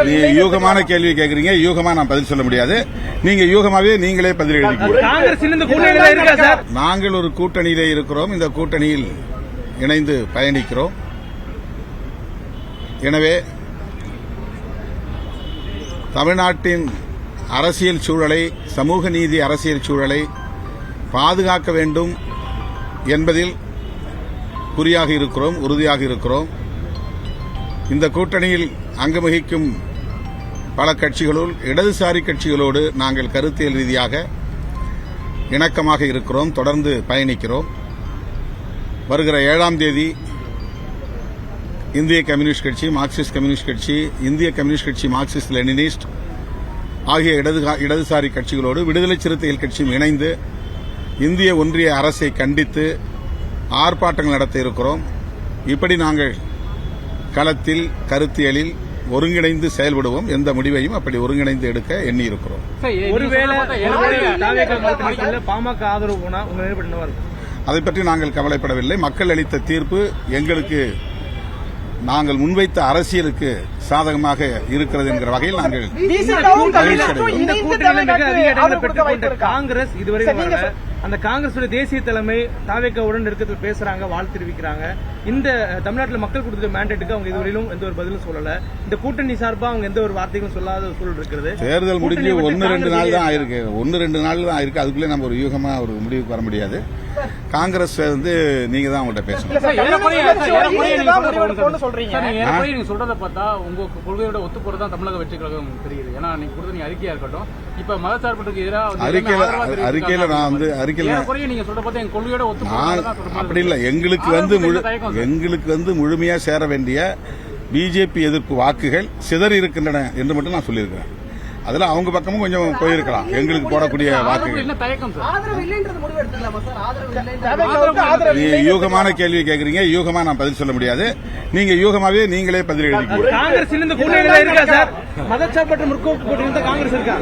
நீங்க யூகமான கேள்வி கேட்கறீங்க. யூகமா நான் பதில் சொல்ல முடியாது. நீங்க யூகமாவே நீங்களே பதில் எழுதிக்கிறீங்க. நாங்கள் ஒரு கூட்டணியிலே இருக்கிறோம். இந்த கூட்டணியில் இணைந்து பயணிக்கிறோம். எனவே தமிழ்நாட்டின் அரசியல் சூழலை, சமூக நீதி அரசியல் சூழலை பாதுகாக்க வேண்டும் என்பதில் குறியாக இருக்கிறோம், உறுதியாக இருக்கிறோம். இந்த கூட்டணியில் அங்கவகிக்கும் பல கட்சிகளுள் இடதுசாரி கட்சிகளோடு நாங்கள் கருத்தியல் ரீதியாக இணக்கமாக இருக்கிறோம், தொடர்ந்து பயணிக்கிறோம். வருகிற 7ஆம் தேதி இந்திய கம்யூனிஸ்ட் கட்சி, மார்க்சிஸ்ட் கம்யூனிஸ்ட் கட்சி, இந்திய கம்யூனிஸ்ட் கட்சி, மார்க்சிஸ்ட் லெனினிஸ்ட் ஆகிய இடதுசாரி கட்சிகளோடு விடுதலை சிறுத்தைகள் கட்சியும் இணைந்து இந்திய ஒன்றிய அரசை கண்டித்து ஆர்ப்பாட்டங்கள் நடத்த இருக்கிறோம். இப்படி நாங்கள் களத்தில் கருத்தியலில் ஒருங்கிணைந்து செயல்படுவோம். எந்த முடிவையும் அப்படி ஒருங்கிணைந்து எடுக்க எண்ணி இருக்கிறோம். பாமக ஆதரவு அதை பற்றி நாங்கள் கவலைப்படவில்லை. மக்கள் அளித்த தீர்ப்பு எங்களுக்கு நாங்கள் முன்வைத்த அரசியலுக்கு சாதகமாக இருக்கிறது என்கிற வகையில் நாங்கள் காங்கிரஸ் இதுவரை அந்த காங்கிரஸ் தேசிய தலைமை தாவேகாவுடன் நெருக்கத்தில் பேசுறாங்க, வாழ்த்து தெரிவிக்கிறாங்க. இந்த தமிழ்நாட்டில் மக்கள் கொடுத்த மேண்டேட்டுக்கு அவங்க இதுவரையிலும் எந்த ஒரு பதிலும் சொல்லல. இந்த கூட்டணி சார்பா அவங்க எந்த ஒரு வார்த்தைகளும் சொல்லாத சூழல் இருக்கிறது. தேர்தல் முடிஞ்சு 1-2 நாள் தான் ஆயிருக்கு. 1-2 நாள் தான் ஆயிருக்கு. அதுக்குள்ளே நம்ம ஒரு யூகமா ஒரு முடிவுக்கு வர முடியாது. காங்கிரஸ் நீங்க தான் அவங்கள்ட்ட பேசணும். நீங்க சொல்றத பார்த்தா உங்க கொள்கையோட ஒத்து போறதா தமிழக வெற்றி கழகம் தெரியுது. ஏன்னா நீங்க கொடுத்த நீங்க அறிக்கையா இருக்கட்டும், இப்ப மதசார்புக்கு எதிராக அறிக்கையில நான் நீங்க சொல்ற பார்த்தா எங்க கொள்கையோட ஒத்து அப்படி இல்ல. எங்களுக்கு முழுமையா சேர வேண்டிய பிஜேபி எதிர்ப்பு வாக்குகள் சிதறி இருக்கின்றன என்று மட்டும் நான் சொல்லியிருக்கிறேன். அதுல அவங்க பக்கமும் கொஞ்சம் போயிருக்கலாம். எங்களுக்கு போடக்கூடிய வாக்குகள். நீங்க யூகமான கேள்வி கேட்கறீங்க. யூகமா நான் பதில் சொல்ல முடியாது. நீங்க யூகமாவே நீங்களே பதில் எழுதிக்கிறீங்க. காங்கிரஸ் மதச்சார்பற்ற முற்போக்கு கூட்டணி காங்கிரஸ் இருக்கா?